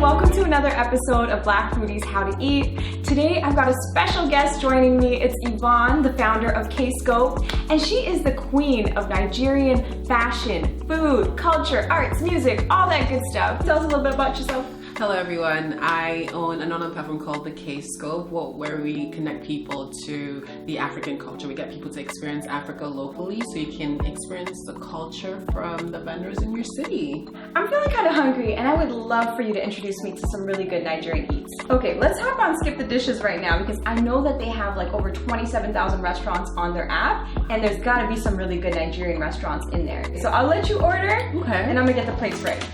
welcome to another episode of Black Foodie's How to Eat. Today I've got a special guest joining me. It's Yvonne, the founder of K-Scope, and she is the queen of Nigerian fashion, food, culture, arts, music, all that good stuff. Tell us a little bit about yourself. Hello everyone, I own an online platform called the K-Scope, where we connect people to the African culture. We get people to experience Africa locally so you can experience the culture from the vendors in your city. I'm feeling kind of hungry and I would love for you to introduce me to some really good Nigerian eats. Okay, let's hop on SkipTheDishes right now because I know that they have like over 27,000 restaurants on their app and there's gotta be some really good Nigerian restaurants in there. So I'll let you order and I'm gonna get the plates ready.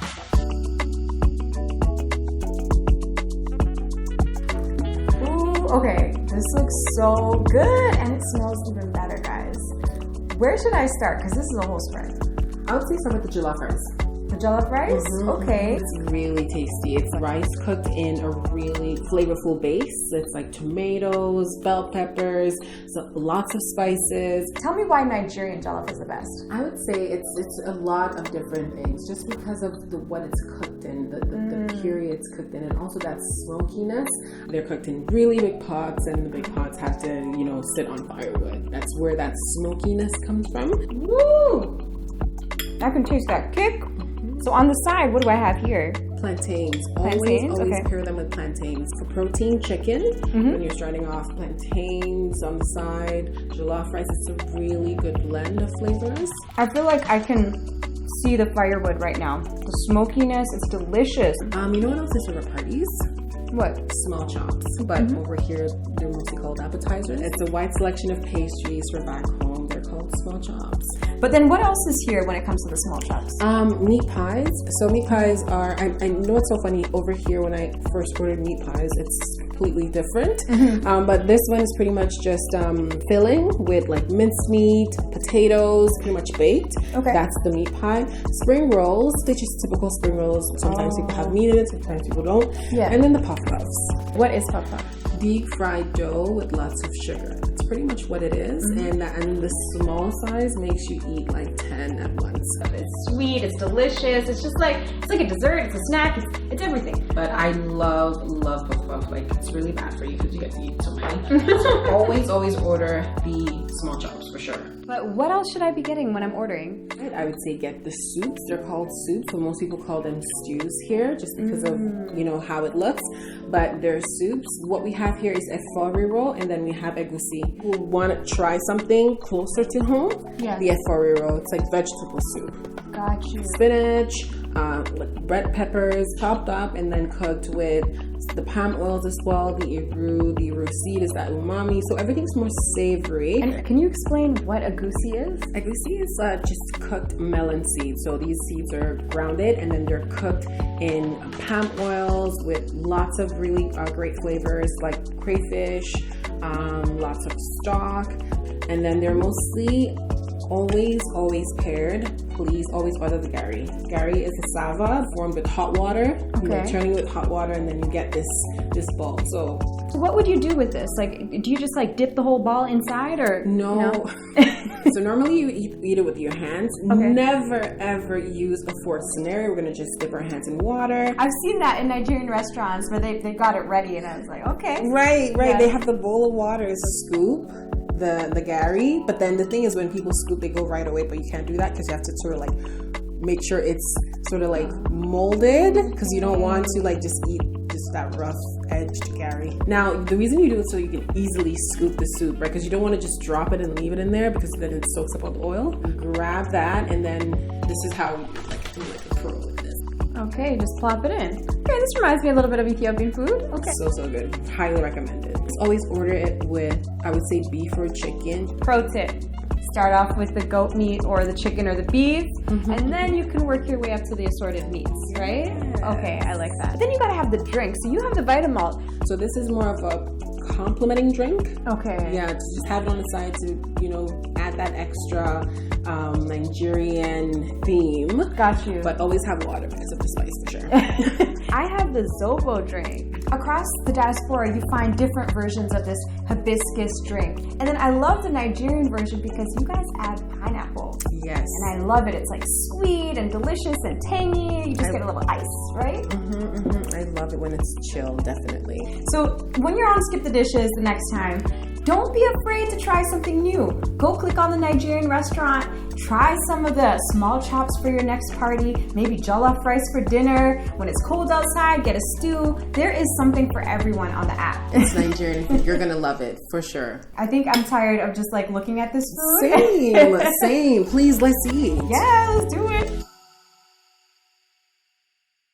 Okay, this looks so good and it smells even better, guys. Where should I start? Because this is a whole spread. I would say start with the Jello Fries. The Jello Fries? Okay. It's really tasty. It's rice cooked in a really flavorful base. It's like tomatoes, bell peppers, lots of spices. Tell me why Nigerian jollof is the best. I would say it's a lot of different things just because of what it's cooked in, the period it's cooked in, and also that smokiness. They're cooked in really big pots and the big pots have to, sit on firewood. That's where that smokiness comes from. Woo! I can taste that kick. So on the side, what do I have here? Plantains. Plantains? Always pair them with plantains. For protein, chicken. When you're starting off, plantains on the side. Jollof rice, it's a really good blend of flavors. I feel like I can see the firewood right now. The smokiness, it's delicious. You know what else is for parties? What? Small chops. But over here, they're mostly called appetizers. It's a wide selection of pastries for back home. They're called small chops. But then what else is here when it comes to the small chops? Meat pies. So meat pies are, I know it's so funny, over here when I first ordered meat pies, it's completely different. But this one is pretty much just filling with like mincemeat, potatoes, pretty much baked. Okay. That's the meat pie. Spring rolls, they're just typical spring rolls. Sometimes people have meat in it, sometimes people don't. Yeah. And then the puff puffs. What is puff puff? Deep fried dough with lots of sugar. It's pretty much what it is. And the small size makes you eat like 10 at once. It's sweet, it's delicious, it's just like, it's like a dessert, it's a snack, it's everything. But I love puff puff. Like, it's really bad for you because you get to eat so many. So always order the small chops for sure. But what else should I be getting when I'm ordering? I would say get the soups. They're called soups, but most people call them stews here just because of, how it looks. But they're soups. What we have here is a efori roll, and then we have egusi. We'll want to try something closer to home. Yeah. The efori roll. It's like vegetable soup. Got you. Spinach, red peppers chopped up and then cooked with the palm oils as well, the iru seed is that umami, so everything's more savory. And can you explain what egusi is? Egusi is just cooked melon seeds. So these seeds are grounded and then they're cooked in palm oils with lots of really great flavors like crayfish, lots of stock, and then they're mostly always paired. Please always order the gari. Gari is a sava formed with hot water. Okay. Turning with hot water, and then you get this ball. So what would you do with this? Like, do you just like dip the whole ball inside, or no? So normally you eat it with your hands. Okay. Never ever use a fork scenario. We're gonna just dip our hands in water. I've seen that in Nigerian restaurants where they got it ready, and I was like, okay. Right. Yeah. They have the bowl of water, scoop the gari, but then the thing is when people scoop, they go right away, but you can't do that because you have to sort of like make sure it's sort of like molded, because you don't want to like just eat just that rough edged gari. Now the reason you do it so you can easily scoop the soup, right? Because you don't want to just drop it and leave it in there because then it soaks up all the oil. Grab that, and then this is how we do like a pro with this. Okay, just plop it in. Okay, this reminds me a little bit of Ethiopian food. Okay. So good. Highly recommended. Just always order it with, I would say, beef or chicken. Pro tip. Start off with the goat meat or the chicken or the beef, and then you can work your way up to the assorted meats, right? Yes. Okay, I like that. But then you gotta have the drink. So you have the Vitamalt. So this is more of a complementing drink. Okay. Yeah, to just have it on the side to, add that extra Nigerian theme. Got you. But always have water because of the spice for sure. I have the Zobo drink. Across the diaspora, you find different versions of this hibiscus drink. And then I love the Nigerian version because you guys add pineapple. Yes. And I love it. It's like sweet and delicious and tangy. You just get a little ice, right? I love it when it's chill, definitely. So when you're on Skip the Dishes the next time, don't be afraid to try something new. Go click on the Nigerian restaurant, try some of the small chops for your next party, maybe Jello Fries for dinner. When it's cold outside, get a stew. There is something for everyone on the app. It's Nigerian. You're gonna love it, for sure. I think I'm tired of just like looking at this food. Same. Please, let's eat. Yeah, let's do it.